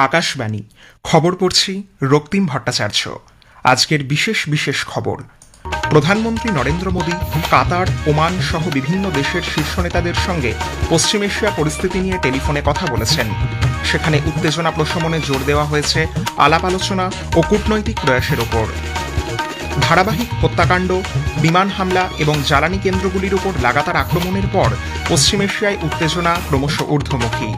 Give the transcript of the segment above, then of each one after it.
আকাশবাণী খবর পড়ছি রক্তিম ভট্টাচার্য। আজকের বিশেষ খবর। প্রধানমন্ত্রী নরেন্দ্র মোদী কাতার, ওমান সহ বিভিন্ন দেশের শীর্ষ নেতাদের সঙ্গে পশ্চিম এশিয়া পরিস্থিতি নিয়ে টেলিফোনে কথা বলেছেন। সেখানে উত্তেজনা প্রশমনে জোর দেওয়া হয়েছে আলাপ আলোচনা ও কূটনৈতিক প্রয়াসের ওপর। ধারাবাহিক হত্যাকাণ্ড, বিমান হামলা এবং জ্বালানি কেন্দ্রগুলির উপর লাগাতার আক্রমণের পর পশ্চিম এশিয়ায় উত্তেজনা ক্রমশ ঊর্ধ্বমুখী।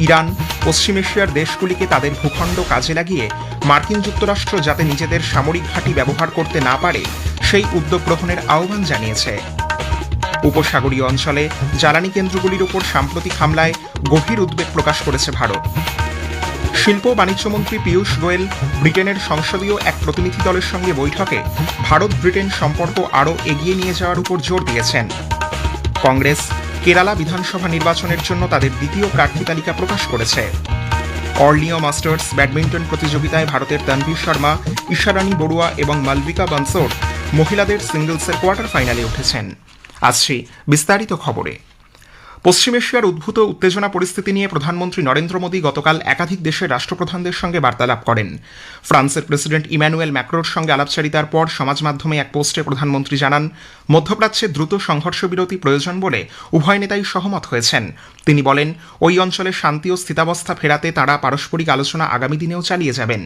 ইরান পশ্চিম এশিয়ার দেশগুলিকে তাদের ভূখণ্ড কাজে লাগিয়ে মার্কিন যুক্তরাষ্ট্র যাতে নিজেদের সামরিক ঘাঁটি ব্যবহার করতে না পারে সেই উদ্যোগ গ্রহণের আহ্বান জানিয়েছে। উপসাগরীয় অঞ্চলে জ্বালানি কেন্দ্রগুলির উপর সাম্প্রতিক হামলায় গভীর উদ্বেগ প্রকাশ করেছে ভারত। শিল্প বাণিজ্যমন্ত্রী পীয়ূষ গোয়েল ব্রিটেনের সংসদীয় এক প্রতিনিধি দলের সঙ্গে বৈঠকে ভারত ব্রিটেন সম্পর্ক আরও এগিয়ে নিয়ে যাওয়ার উপর জোর দিয়েছেন। কংগ্রেস কেরালা বিধানসভা নির্বাচনের জন্য তাদের দ্বিতীয় প্রার্থী তালিকা প্রকাশ করেছে। অর্লিও মাস্টার্স ব্যাডমিন্টন প্রতিযোগিতায় ভারতের তানভীর শর্মা, ঈশারানী বড়ুয়া এবং মালবিকা বানসোর মহিলাদের সিঙ্গলসের কোয়ার্টার ফাইনালে উঠেছেন। আসছি বিস্তারিত খবরে। পশ্চিম এশিয়ার উদ্ভূত উত্তেজনা পরিস্থিতি নিয়ে প্রধানমন্ত্রী নরেন্দ্র মোদী গতকাল একাধিক দেশের রাষ্ট্রপ্রধানদের সঙ্গে বার্তালাপ করেন। ফ্রান্সের প্রেসিডেন্ট ইম্যানুয়েল ম্যাক্রোর সঙ্গে আলাপচারিতার পর সমাজ মাধ্যমে এক পোস্টে প্রধানমন্ত্রী জানান, মধ্যপ্রাচ্যে দ্রুত সংঘর্ষ বিরতি প্রয়োজন বলে উভয় নেতাই সহমত হয়েছেন। তিনি বলেন, ওই অঞ্চলে শান্তি ও স্থিতাবস্থা ফেরাতে তাঁরা পারস্পরিক আলোচনা আগামী দিনেও চালিয়ে যাবেন।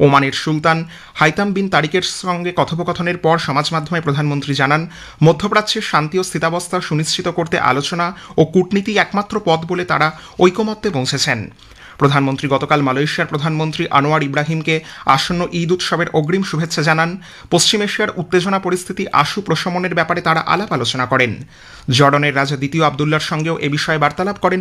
ওমানের সুলতান হাইতাম বিন তারিকের সঙ্গে কথোপকথনের পর সমাজ মাধ্যমে প্রধানমন্ত্রী জানান, মধ্যপ্রাচ্যের শান্তি ও স্থিতাবস্থা সুনিশ্চিত করতে আলোচনা ও কূটনীতি একমাত্র পথ বলে তারা ঐকমত্যে পৌঁছেছেন। প্রধানমন্ত্রী গতকাল মালয়েশিয়ার প্রধানমন্ত্রী আনোয়ার ইব্রাহিমকে আসন্ন ঈদ উৎসবের অগ্রিম শুভেচ্ছা জানান। পশ্চিম এশিয়ার উত্তেজনা পরিস্থিতি আশু প্রশমনের ব্যাপারে তারা আলাপ আলোচনা করেন। জর্ডানের রাজা দ্বিতীয় আবদুল্লার সঙ্গেও এ বিষয়ে বার্তালাপ করেন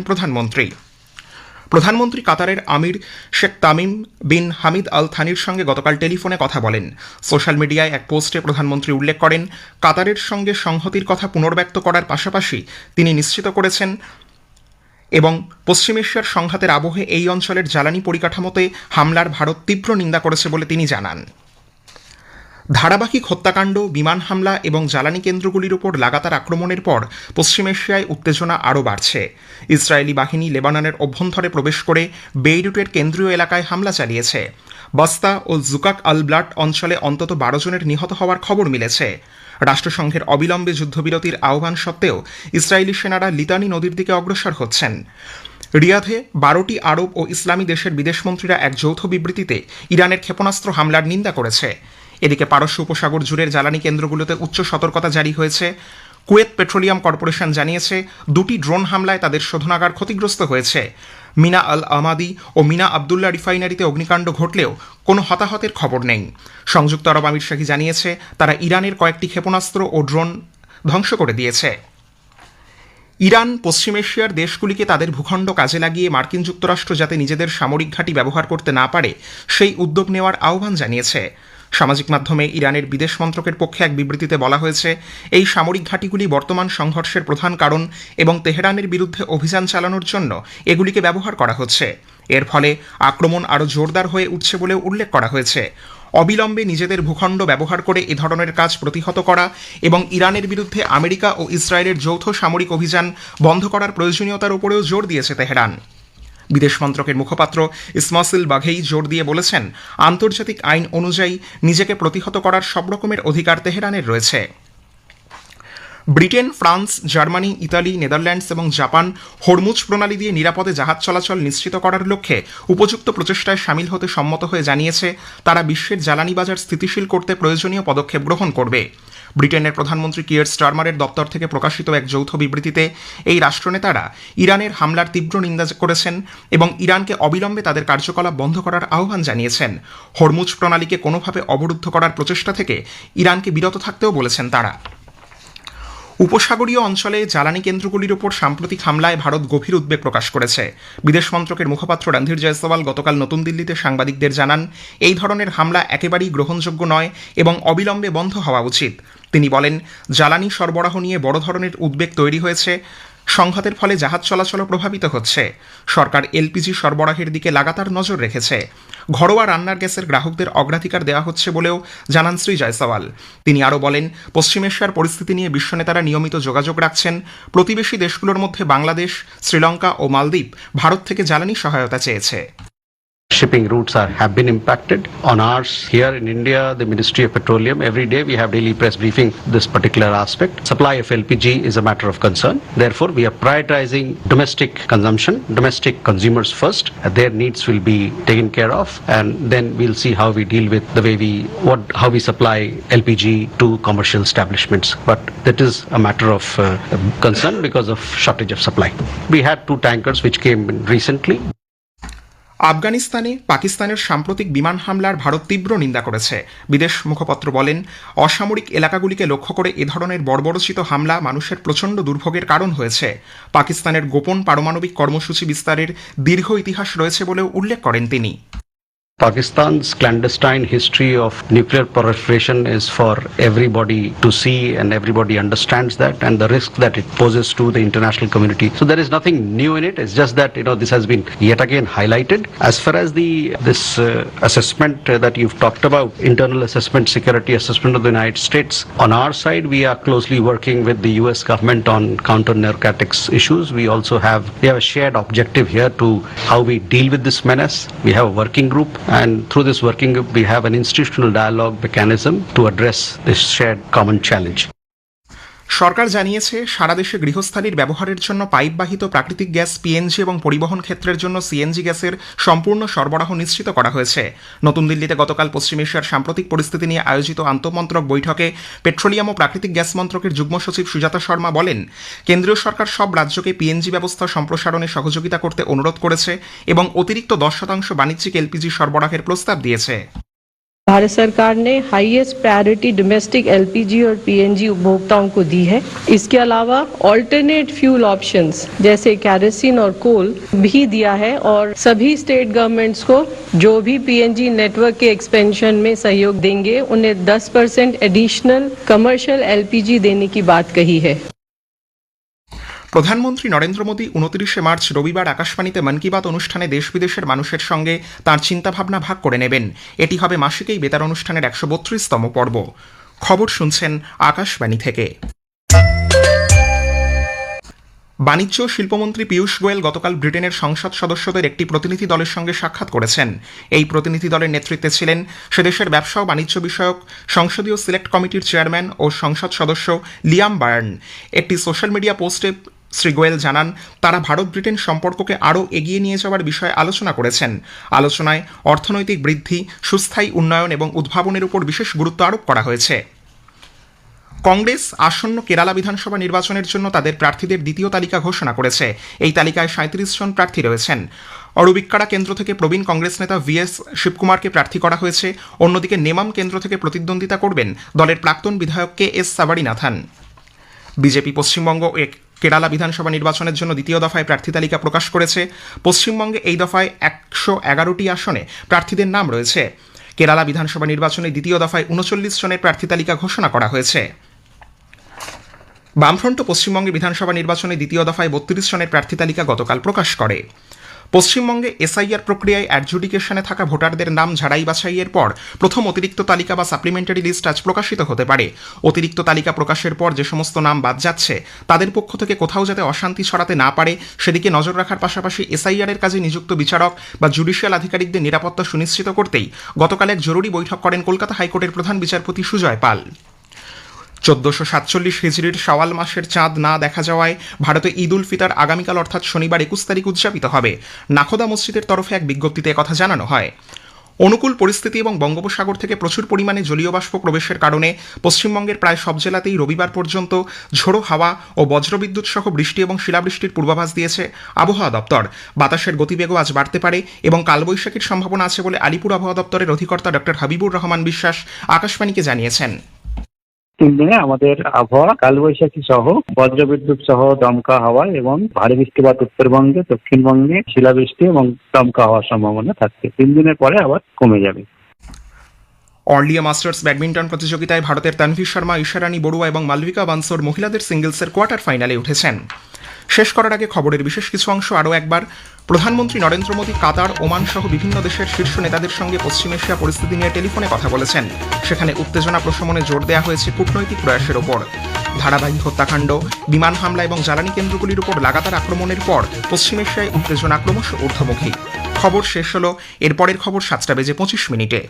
প্রধানমন্ত্রী কাতারের আমির শেখ তামিম বিন হামিদ আল থানির সঙ্গে গতকাল টেলিফোনে কথা বলেন। সোশ্যাল মিডিয়ায় এক পোস্টে প্রধানমন্ত্রী উল্লেখ করেন, কাতারের সঙ্গে সংহতির কথা পুনর্ব্যক্ত করার পাশাপাশি তিনি নিশ্চিত করেছেন এবং পশ্চিম এশিয়ার সংঘাতের আবহে এই অঞ্চলের জ্বালানি পরিকাঠামোতে হামলার ভারত তীব্র নিন্দা করেছে বলে তিনি জানান। ধারাবাহিক হত্যাকাণ্ড, বিমান হামলা এবং জ্বালানি কেন্দ্রগুলির উপর লাগাতার আক্রমণের পর পশ্চিম এশিয়ায় উত্তেজনা আরও বাড়ছে। ইসরায়েলি বাহিনী লেবাননের অভ্যন্তরে প্রবেশ করে বেইরুটের কেন্দ্রীয় এলাকায় হামলা চালিয়েছে। বাস্তা ও জুকাক আল ব্লাট অঞ্চলে অন্তত 12 জনের নিহত হওয়ার খবর মিলেছে। রাষ্ট্রসংঘের অবিলম্বে যুদ্ধবিরতির আহ্বান সত্ত্বেও ইসরায়েলি সেনারা লিতানি নদীর দিকে অগ্রসর হচ্ছেন। রিয়াধে 12টি আরব ও ইসলামী দেশের বিদেশমন্ত্রীরা এক যৌথ বিবৃতিতে ইরানের ক্ষেপণাস্ত্র হামলার নিন্দা করেছে। এদিকে পারস্য উপসাগর জুড়ের জ্বালানি কেন্দ্রগুলোতে উচ্চ সতর্কতা জারি হয়েছে। কুয়েত পেট্রোলিয়াম কর্পোরেশন জানিয়েছে, 2টি ড্রোন হামলায় তাদের শোধনাগার ক্ষতিগ্রস্ত হয়েছে। মিনা আল আমাদি ও মিনা আবদুল্লাহ রিফাইনারিতে অগ্নিকাণ্ড ঘটলেও কোনো হতাহতের খবর নেই। সংযুক্ত আরব আমিরশাহী জানিয়েছে, তারা ইরানের কয়েকটি ক্ষেপণাস্ত্র ও ড্রোন ধ্বংস করে দিয়েছে। ইরান পশ্চিম এশিয়ার দেশগুলিকে তাদের ভূখণ্ড কাজে লাগিয়ে মার্কিন যুক্তরাষ্ট্র যাতে নিজেদের সামরিক ঘাঁটি ব্যবহার করতে না পারে সেই উদ্যোগ নেওয়ার আহ্বান জানিয়েছে। সামাজিক মাধ্যমে ইরানের বিদেশ মন্ত্রকের পক্ষে এক বিবৃতিতে বলা হয়েছে, এই সামরিক ঘাঁটিগুলি বর্তমান সংঘর্ষের প্রধান কারণ এবং তেহরানের বিরুদ্ধে অভিযান চালানোর জন্য এগুলিকে ব্যবহার করা হচ্ছে। এর ফলে আক্রমণ আরও জোরদার হয়ে উঠছে বলেও উল্লেখ করা হয়েছে। অবিলম্বে নিজেদের ভূখণ্ড ব্যবহার করে এ ধরনের কাজ প্রতিহত করা এবং ইরানের বিরুদ্ধে আমেরিকা ও ইসরায়েলের যৌথ সামরিক অভিযান বন্ধ করার প্রয়োজনীয়তার উপরেও জোর দিয়েছে তেহরান। বিদেশ মন্ত্রকের মুখপাত্র ইসমাসিল বাঘেই জোর দিয়ে বলেছেন, আন্তর্জাতিক আইন অনুযায়ী নিজেকে প্রতিহত করার সব রকমের অধিকার তেহরানের রয়েছে। Britain, France, Germany, Italy, Netherlands এবং জাপান হরমুজ প্রণালী দিয়ে নিরাপদে জাহাজ চলাচল নিশ্চিত করার লক্ষ্যে উপযুক্ত প্রচেষ্টায় সামিল হতে সম্মত হয়ে জানিয়েছে, তারা বিশ্বের জ্বালানি বাজার স্থিতিশীল করতে প্রয়োজনীয় পদক্ষেপ গ্রহণ করবে। ব্রিটেনের প্রধানমন্ত্রী কিয়ার স্টারমারের দপ্তর থেকে প্রকাশিত এক যৌথ বিবৃতিতে এই রাষ্ট্রনেতারা ইরানের হামলার তীব্র নিন্দা করেছেন এবং ইরানকে অবিলম্বে তাদের কার্যকলাপ বন্ধ করার আহ্বান জানিয়েছেন। হরমুজ প্রণালীকে কোনোভাবে অবরুদ্ধ করার প্রচেষ্টা থেকে ইরানকে বিরত থাকতেও বলেছেন তারা। উপসাগরীয় অঞ্চলে জ্বালানি কেন্দ্রগুলির উপর সাম্প্রতিক হামলায় ভারত গভীর উদ্বেগ প্রকাশ করেছে। বিদেশ মন্ত্রকের মুখপাত্র রণধীর জয়সওয়াল গতকাল নতুন দিল্লিতে সাংবাদিকদের জানান, এই ধরনের হামলা একেবারেই গ্রহণযোগ্য নয় এবং অবিলম্বে বন্ধ হওয়া উচিত। তিনি বলেন, জ্বালানি সরবরাহ নিয়ে বড় ধরনের উদ্বেগ তৈরি হয়েছে। সংঘাতের ফলে জাহাজ চলাচলও প্রভাবিত হচ্ছে। সরকার এলপিজি সরবরাহের দিকে লাগাতার নজর রেখেছে। ঘরোয়া রান্নার গ্যাসের গ্রাহকদের অগ্রাধিকার দেওয়া হচ্ছে বলেও জানান শ্রী জয়সওয়াল। তিনি আরও বলেন, পশ্চিম এশিয়ার পরিস্থিতি নিয়ে বিশ্ব নেতারা নিয়মিত যোগাযোগ রাখছেন। প্রতিবেশী দেশগুলোর মধ্যে বাংলাদেশ, শ্রীলঙ্কা ও মালদ্বীপ ভারত থেকে জ্বালানি সহায়তা চেয়েছে। shipping routes have been impacted. On ours here in India, the Ministry of Petroleum, every day we have daily press briefing this particular aspect. Supply of LPG is a matter of concern. Therefore, we are prioritizing domestic consumption, domestic consumers first. Their needs will be taken care of, and then we'll see how we deal with the way how we supply LPG to commercial establishments. But that is a matter of concern because of shortage of supply. We had 2 tankers which came in recently. আফগানিস্তানে পাকিস্তানের সাম্প্রতিক বিমান হামলার ভারত তীব্র নিন্দা করেছে। বিদেশ মুখপাত্র বলেন, অসামরিক এলাকাগুলিকে লক্ষ্য করে এ ধরনের বর্বরোচিত হামলা মানুষের প্রচণ্ড দুর্ভোগের কারণ হয়েছে। পাকিস্তানের গোপন পারমাণবিক কর্মসূচি বিস্তারের দীর্ঘ ইতিহাস রয়েছে বলেও উল্লেখ করেন তিনি। Pakistan's clandestine history of nuclear proliferation is for everybody to see, and everybody understands that, and the risk that it poses to the international community. So there is nothing new in it. It's just that this has been yet again highlighted. As far as this assessment that you've talked about, internal assessment, security assessment of the United States, on our side we are closely working with the U.S. government on counter narcotics issues. We have a shared objective here to how we deal with this menace. We have a working group, and through this working group we have an institutional dialogue mechanism to address this shared common challenge. সরকার জানিয়েছে, সারা দেশে গৃহস্থালির ব্যবহারের জন্য পাইপবাহিত প্রাকৃতিক gas PNG এবং পরিবহন ক্ষেত্রের জন্য CNG গ্যাসের সম্পূর্ণ সরবরাহ নিশ্চিত করা হয়েছে। নতুন দিল্লিতে গতকাল পশ্চিম এশিয়ার সাম্প্রতিক পরিস্থিতি নিয়ে আয়োজিত আন্তঃমন্ত্রক বৈঠকে পেট্রোলিয়াম ও প্রাকৃতিক গ্যাস মন্ত্রকের যুগ্ম সচিব সুজাতা শর্মা বলেন, কেন্দ্রীয় সরকার সব রাজ্যকে পিএনজি ব্যবস্থা সম্প্রসারণে সহযোগিতা করতে অনুরোধ করেছে এবং অতিরিক্ত 10% বাণিজ্যিক এলপিজি সরবরাহের প্রস্তাব দিয়েছে। भारत सरकार ने हाईएस्ट प्रायोरिटी डोमेस्टिक एलपीजी और पीएनजी उपभोक्ताओं को दी है। इसके अलावा ऑल्टरनेट फ्यूल ऑप्शंस जैसे कैरोसिन और कोल भी दिया है, और सभी स्टेट गवर्नमेंट्स को जो भी पीएनजी नेटवर्क के एक्सपेंशन में सहयोग देंगे उन्हें 10% एडिशनल कमर्शियल एलपीजी देने की बात कही है। প্রধানমন্ত্রী নরেন্দ্র মোদী 29 মার্চ রবিবার আকাশবাণীতে মন কি বাত অনুষ্ঠানে দেশ বিদেশের মানুষের সঙ্গে তাঁর চিন্তাভাবনা ভাগ করে নেবেন। এটি হবে মাসিক এই বেতার অনুষ্ঠানের 132তম পর্ব। খবর শুনছেন আকাশবাণী থেকে। বাণিজ্য ও শিল্পমন্ত্রী পীয়ূষ গোয়েল গতকাল ব্রিটেনের সংসদ সদস্যদের একটি প্রতিনিধি দলের সঙ্গে সাক্ষাৎ করেছেন। এই প্রতিনিধি দলের নেতৃত্বে ছিলেন সেদেশের ব্যবসা ও বাণিজ্য বিষয়ক সংসদীয় সিলেক্ট কমিটির চেয়ারম্যান ও সংসদ সদস্য লিয়াম বার্ন। একটি সোশ্যাল মিডিয়া পোস্টে শ্রী গোয়েল জানান, তারা ভারত ব্রিটেন সম্পর্ককে আরও এগিয়ে নিয়ে যাওয়ার বিষয়ে আলোচনা করেছেন। আলোচনায় অর্থনৈতিক বৃদ্ধি, সুস্থায়ী উন্নয়ন এবং উদ্ভাবনের উপর বিশেষ গুরুত্ব আরোপ করা হয়েছে। কংগ্রেস আসন্ন কেরালা বিধানসভা নির্বাচনের জন্য তাদের প্রার্থীদের দ্বিতীয় তালিকা ঘোষণা করেছে। এই তালিকায় 37 জন প্রার্থী রয়েছেন। অরুবিক্কারা কেন্দ্র থেকে প্রবীণ কংগ্রেস নেতা VS শিবকুমারকে প্রার্থী করা হয়েছে। অন্যদিকে নেমাম কেন্দ্র থেকে প্রতিদ্বন্দ্বিতা করবেন দলের প্রাক্তন বিধায়ক KS সাবারিনাথন। বিজেপি পশ্চিমবঙ্গ ও কেরালা বিধানসভা নির্বাচনের জন্য দ্বিতীয় দফায় প্রার্থী তালিকা প্রকাশ করেছে। পশ্চিমবঙ্গে এই দফায় 111টি আসনে প্রার্থীদের নাম রয়েছে। কেরালা বিধানসভা নির্বাচনে দ্বিতীয় দফায় 39 জনের প্রার্থী তালিকা ঘোষণা করা হয়েছে। বামফ্রন্ট পশ্চিমবঙ্গে বিধানসভা নির্বাচনে দ্বিতীয় দফায় 32 জনের প্রার্থী তালিকা গতকাল প্রকাশ করে। পশ্চিমবঙ্গে এসআইআর প্রক্রিয়ায় অ্যাডজুডিকেশনে থাকা ভোটারদের নাম ঝাড়াই বাছাইয়ের পর প্রথম অতিরিক্ত তালিকা বা সাপ্লিমেন্টারি লিস্ট আজ প্রকাশিত হতে পারে। অতিরিক্ত তালিকা প্রকাশের পর যে সমস্ত নাম বাদ যাচ্ছে তাদের পক্ষ থেকে কোথাও যাতে অশান্তি ছড়াতে না পারে সেদিকে নজর রাখার পাশাপাশি এসআইআর এর কাজে নিযুক্ত বিচারক বা জুডিশিয়াল আধিকারিকদের নিরাপত্তা সুনিশ্চিত করতেই গতকাল এক জরুরি বৈঠক করেন কলকাতা হাইকোর্টের প্রধান বিচারপতি সুজয় পাল। 1447 হিজরির শাওয়াল মাসের চাঁদ না দেখা যাওয়ায় ভারতে ঈদ উল ফিতর আগামীকাল অর্থাৎ শনিবার 21 তারিখ উদযাপিত হবে। নাখোদা মসজিদের তরফে এক বিজ্ঞপ্তিতে কথা জানানো হয়। অনুকূল পরিস্থিতি এবং বঙ্গোপসাগর থেকে প্রচুর পরিমাণে জলীয় বাষ্প প্রবেশের কারণে পশ্চিমবঙ্গের প্রায় সব জেলাতেই রবিবার পর্যন্ত ঝোড়ো হাওয়া ও বজ্রবিদ্যুৎ সহ বৃষ্টি এবং শিলাবৃষ্টির পূর্বাভাস দিয়েছে আবহাওয়া দপ্তর। বাতাসের গতিবেগও আজ বাড়তে পারে এবং কালবৈশাখীর সম্ভাবনা আছে বলে আলিপুর আবহাওয়া দপ্তরের অধিকর্তা ডক্টর হাবিবুর রহমান বিশ্বাস আকাশবাণীকে জানিয়েছেন। 3 দিনে আমাদের আবহাওয়া কালবৈশাখী সহ বজ্রবিদ্যুৎ সহ দমকা হাওয়া এবং ভারী বৃষ্টিপাত উত্তরবঙ্গে, দক্ষিণবঙ্গে শিলাবৃষ্টি এবং দমকা হওয়ার সম্ভাবনা থাকছে। 3 দিনের পরে আবার কমে যাবে। অর্লিয়া মাস্টার্স ব্যাডমিন্টন প্রতিযোগিতায় ভারতের তানভি শর্মা, ঈশারানী বড়ুয়া এবং মালবিকা বানসোর মহিলাদের সিঙ্গলসের কোয়ার্টার ফাইনালে উঠেছেন। শেষ করার আগে খবরের বিশেষ কিছু অংশ আরও একবার। প্রধানমন্ত্রী নরেন্দ্র মোদী কাতার, ওমান সহ বিভিন্ন দেশের শীর্ষ নেতাদের সঙ্গে পশ্চিম এশিয়া পরিস্থিতি নিয়ে টেলিফোনে কথা বলেছেন। সেখানে উত্তেজনা প্রশমনে জোর দেওয়া হয়েছে কূটনৈতিক প্রয়াসের ওপর। ধারাবাহিক হত্যাকাণ্ড, বিমান হামলা এবং জ্বালানি কেন্দ্রগুলির উপর লাগাতার আক্রমণের পর পশ্চিম এশিয়ায় উত্তেজনা ক্রমশ ঊর্ধ্বমুখী। খবর শেষ হলো, এরপরের খবর 7:25 মিনিটে।